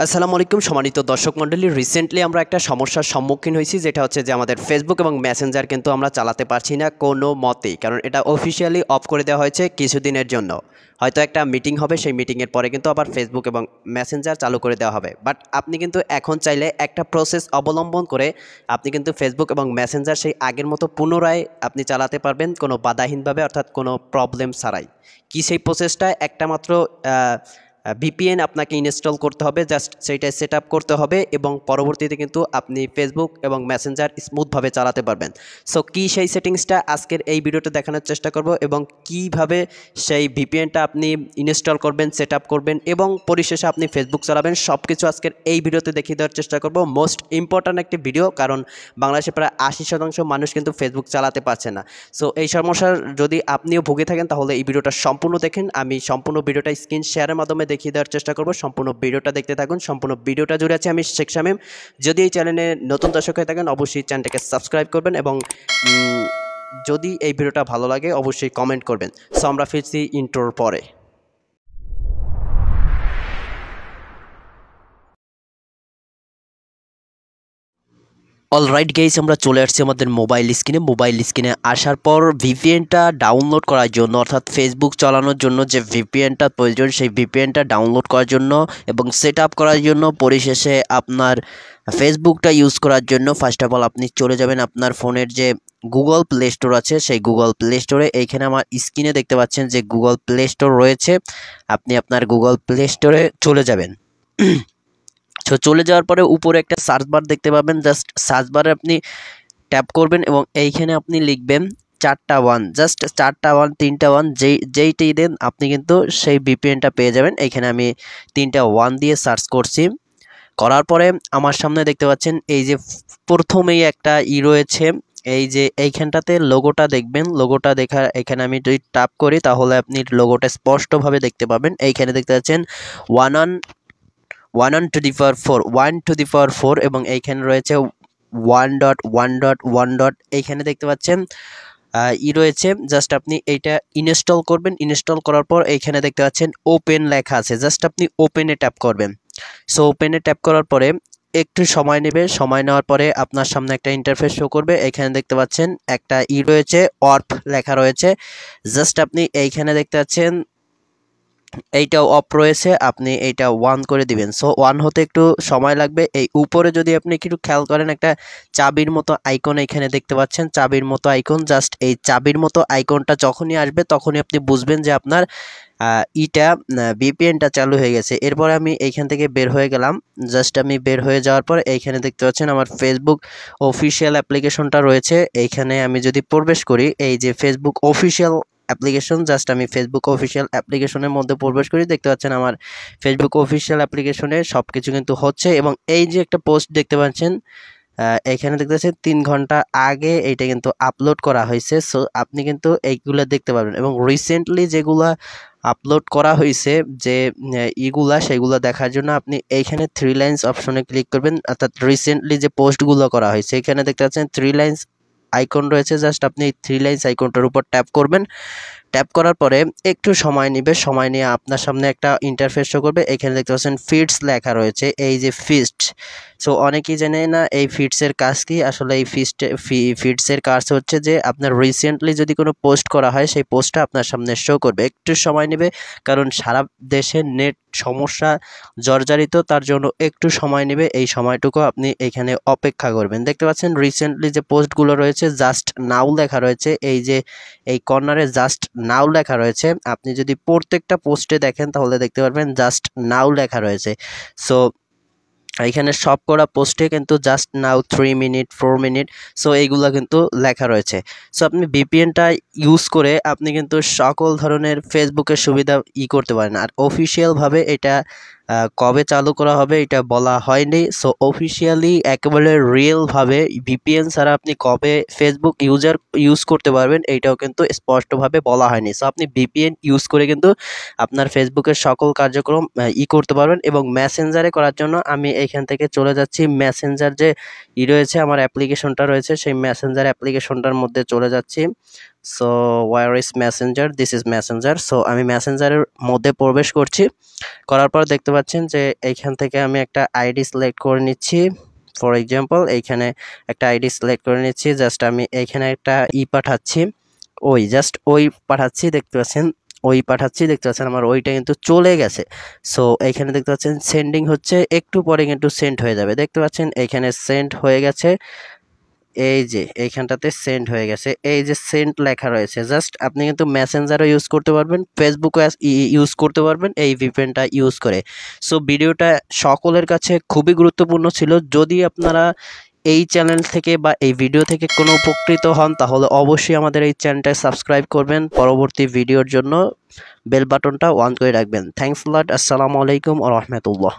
আসসালামু আলাইকুম সম্মানিত দর্শক মণ্ডলী। রিসেন্টলি আমরা একটা সমস্যার সম্মুখীন হয়েছি, যেটা হচ্ছে যে আমাদের ফেসবুক এবং মেসেঞ্জার কিন্তু আমরা চালাতে পারছি না কোনো মতেই, কারণ এটা অফিসিয়ালি অফ করে দেওয়া হয়েছে কিছুদিনের জন্য। হয়তো একটা মিটিং হবে, সেই মিটিংয়ের পরে কিন্তু আবার ফেসবুক এবং মেসেঞ্জার চালু করে দেওয়া হবে। বাট আপনি কিন্তু এখন চাইলে একটা প্রসেস অবলম্বন করে আপনি কিন্তু ফেসবুক এবং মেসেঞ্জার সেই আগের মতো পুনরায় আপনি চালাতে পারবেন কোনো বাধাহীনভাবে, অর্থাৎ কোনো প্রবলেম ছাড়াই। কি সেই প্রসেসটা? একটা মাত্র ভিপিএন আপনাকে ইনস্টল করতে হবে, জাস্ট সেইটা সেট আপ করতে হবে এবং পরবর্তীতে কিন্তু আপনি ফেসবুক এবং মেসেঞ্জার স্মুথভাবে চালাতে পারবেন। সো কী সেই সেটিংসটা আজকের এই ভিডিওতে দেখানোর চেষ্টা করব, এবং কিভাবে সেই ভিপিএনটা আপনি ইনস্টল করবেন, সেট আপ করবেন এবং পরিশেষে আপনি ফেসবুক চালাবেন, সব কিছু আজকের এই ভিডিওতে দেখিয়ে দেওয়ার চেষ্টা করব। মোস্ট ইম্পর্ট্যান্ট একটি ভিডিও, কারণ বাংলাদেশে প্রায় 80% মানুষ কিন্তু ফেসবুক চালাতে পারছে না। সো এই সমস্যার যদি আপনিও ভুগে থাকেন তাহলে এই ভিডিওটা সম্পূর্ণ দেখেন। আমি সম্পূর্ণ ভিডিওটা স্ক্রিন শেয়ারের মাধ্যমে দেখিয়ে দেওয়ার চেষ্টা করব। সম্পূর্ণ ভিডিওটা দেখতে থাকুন। সম্পূর্ণ ভিডিওটা জুড়ে আছে আমি শেখ শামীম। যদি এই চ্যানেলে নতুন দর্শক হয়ে থাকেন অবশ্যই চ্যানেলটাকে সাবস্ক্রাইব করবেন এবং যদি এই ভিডিওটা ভালো লাগে অবশ্যই কমেন্ট করবেন। সো আমরা ফিরছি ইন্ট্রোর পরে। অলরাইট গাইস, আমরা চলে আসছি আমাদের মোবাইল স্ক্রিনে আসার পর ভিপিএনটা ডাউনলোড করার জন্য, অর্থাৎ ফেসবুক চালানোর জন্য যে ভিপিএনটা প্রয়োজন সেই ভিপিএনটা ডাউনলোড করার জন্য এবং সেট আপ করার জন্য, পরিশেষে আপনার ফেসবুকটা ইউজ করার জন্য ফার্স্ট অফ অল আপনি চলে যাবেন আপনার ফোনের যে গুগল প্লে স্টোর আছে সেই গুগল প্লে স্টোরে। এইখানে আমার স্ক্রিনে দেখতে পাচ্ছেন যে গুগল প্লে স্টোর রয়েছে। আপনি আপনার গুগল প্লে স্টোরে চলে যাবেন। তো চলে যাওয়ার পরে উপরে একটা সার্চ বার দেখতে পাবেন, জাস্ট সার্চ বারে আপনি ট্যাপ করবেন এবং এইখানে আপনি লিখবেন 4টা 1, জাস্ট 4টা 1 3টা 1 যেইটাই দেন আপনি কিন্তু সেই ভিপিএনটা পেয়ে যাবেন। এইখানে আমি 3টা 1 দিয়ে সার্চ করছি। করার পরে আমার সামনে দেখতে পাচ্ছেন এই যে প্রথমেই একটা রয়েছে, এই যে এইখানটাতে লোগোটা দেখবেন। লোগোটা দেখা, এখানে আমি যদি ট্যাপ করি তাহলে আপনি লোগোটা স্পষ্টভাবে দেখতে পাবেন। এইখানে দেখতে পাচ্ছেন 1 to the power 4, 1 to the power 4 এবং এইখানে রয়েছে 1.1.1. এইখানে দেখতে পাচ্ছেন রয়েছে। জাস্ট আপনি এইটা ইনস্টল করবেন। ইনস্টল করার পর এইখানে দেখতে পাচ্ছেন ওপেন লেখা আছে, জাস্ট আপনি ওপেনে ট্যাপ করবেন। সো ওপেনে ট্যাপ করার পরে একটু সময় নেবে। সময় নেওয়ার পরে আপনার সামনে একটা ইন্টারফেস শো করবে। এখানে দেখতে পাচ্ছেন একটা রয়েছে, অর্প লেখা রয়েছে। জাস্ট আপনি এইখানে দেখতে পাচ্ছেন এইটাও অফ রয়েছে, আপনি এইটা 1 করে দিবেন। সো 1 হতে একটু সময় লাগবে। এই উপরে যদি আপনি একটু খেয়াল করেন একটা চাবির মতো আইকন এখানে দেখতে পাচ্ছেন, চাবির মতো আইকন। জাস্ট এই চাবির মতো আইকনটা যখনই আসবে তখনই আপনি বুঝবেন যে আপনার ভিপিএনটা চালু হয়ে গেছে। এরপরে আমি এইখান থেকে বের হয়ে গেলাম। জাস্ট আমি বের হয়ে যাওয়ার পর এইখানে দেখতে পাচ্ছেন আমার ফেসবুক অফিসিয়াল অ্যাপ্লিকেশনটা রয়েছে। এইখানে আমি যদি প্রবেশ করি, এই যে ফেসবুক অফিসিয়াল অ্যাপ্লিকেশন, জাস্ট আমি ফেসবুক অফিসিয়াল অ্যাপ্লিকেশনের মধ্যে প্রবেশ করি। দেখতে পাচ্ছেন আমার ফেসবুক অফিসিয়াল অ্যাপ্লিকেশনে সব কিছু কিন্তু হচ্ছে এবং এই যে একটা পোস্ট দেখতে পাচ্ছেন এখানে দেখতে পাচ্ছেন 3 ঘন্টা আগে এইটা কিন্তু আপলোড করা হয়েছে। সো আপনি কিন্তু এইগুলা দেখতে পাবেন এবং রিসেন্টলি যেগুলা আপলোড করা হয়েছে যে সেগুলো দেখার জন্য আপনি এইখানে 3 লাইন্স অপশনে ক্লিক করবেন, অর্থাৎ রিসেন্টলি যে পোস্টগুলো করা হয়েছে এখানে দেখতে পাচ্ছেন 3 লাইন্স আইকন রয়েছে। জাস্ট আপনি 3 লাইন্স আইকনটার উপর ট্যাপ করবেন। ট্যাপ করার পরে একটু সময় নেবে, সময় নিয়ে আপনার সামনে একটা ইন্টারফেস শো করবে। এখানে দেখতে পাচ্ছেন ফিডস লেখা রয়েছে, এই যে ফিডস। সো অনেকেই জানে না এই ফিডসের কাজ কি। আসলে এই ফিডসের কাজ হচ্ছে যে আপনার রিসেন্টলি যদি কোনো পোস্ট করা হয় সেই পোস্টটা আপনার সামনে শো করবে। একটু সময় নেবে, কারণ সারা দেশে নেট সমস্যা জর্জরিত, তার জন্য একটু সময় নেবে। এই সময়টুকু আপনি এখানে অপেক্ষা করবেন। দেখতে পাচ্ছেন রিসেন্টলি যে পোস্টগুলো রয়েছে জাস্ট নাও লেখা রয়েছে, এই যে এই কর্নারে জাস্ট নাও লেখা রয়েছে। আপনি যদি প্রত্যেকটা পোস্টে দেখেন তাহলে দেখতে পারবেন জাস্ট নাও লেখা রয়েছে। সো এখানে সব করা পোস্টে কিন্তু just now 3 minute 4 minute, so এইগুলো কিন্তু লেখা রয়েছে। সো আপনি ভিপিএনটা ইউজ করে আপনি কিন্তু সকল ধরনের ফেসবুকের সুবিধা করতে পারেন। আর অফিসিয়ালভাবে এটা কবে চালু করা হবে এটা বলা হয়নি। সো অফিসিয়ালি একেবারে রিয়েলভাবে ভিপিএন ছাড়া আপনি কবে ফেসবুক ইউজ করতে পারবেন এইটাও কিন্তু স্পষ্টভাবে বলা হয়নি। সো আপনি ভিপিএন ইউজ করে কিন্তু আপনার ফেসবুকের সকল কার্যক্রম করতে পারবেন। এবং মেসেঞ্জারে করার জন্য আমি এইখান থেকে চলে যাচ্ছি মেসেঞ্জার যে রয়েছে, আমার অ্যাপ্লিকেশনটা রয়েছে সেই মেসেঞ্জার অ্যাপ্লিকেশনটার মধ্যে চলে যাচ্ছি। So where is Messenger, this is Messenger. So আমি মেসেঞ্জারের মধ্যে প্রবেশ করছি, করার পর দেখতে পাচ্ছেন যে এইখান থেকে আমি একটা আইডি সিলেক্ট করে নিচ্ছি। ফর এক্সাম্পল এইখানে একটা আইডি সিলেক্ট করে নিচ্ছি, জাস্ট আমি এইখানে একটা পাঠাচ্ছি, ওই পাঠাচ্ছি, দেখতে পাচ্ছেন আমার ওইটা কিন্তু চলে গেছে। সো এইখানে দেখতে পাচ্ছেন সেন্ডিং হচ্ছে, একটু পরে কিন্তু সেন্ড হয়ে যাবে। দেখতে পাচ্ছেন এইখানে সেন্ড হয়ে গেছে, এই যে এইখানটাতে সেন্ড হয়ে গেছে, এই যে সেন্ড লেখা রয়েছে। জাস্ট আপনি কিন্তু মেসেঞ্জারও ইউজ করতে পারবেন, ফেসবুকও ইউজ করতে পারবেন এই ভিপিএনটা ইউজ করে। সো ভিডিওটা সকলের কাছে খুবই গুরুত্বপূর্ণ ছিল। যদি আপনারা এই চ্যানেল থেকে বা এই ভিডিও থেকে কোনো উপকৃত হন, তাহলে অবশ্যই আমাদের এই চ্যানেলটা সাবস্ক্রাইব করবেন, পরবর্তী ভিডিওর জন্য বেল বাটনটা অন করে রাখবেন। থ্যাংকস লট, আসসালামু আলাইকুম ওয়া রাহমাতুল্লাহ।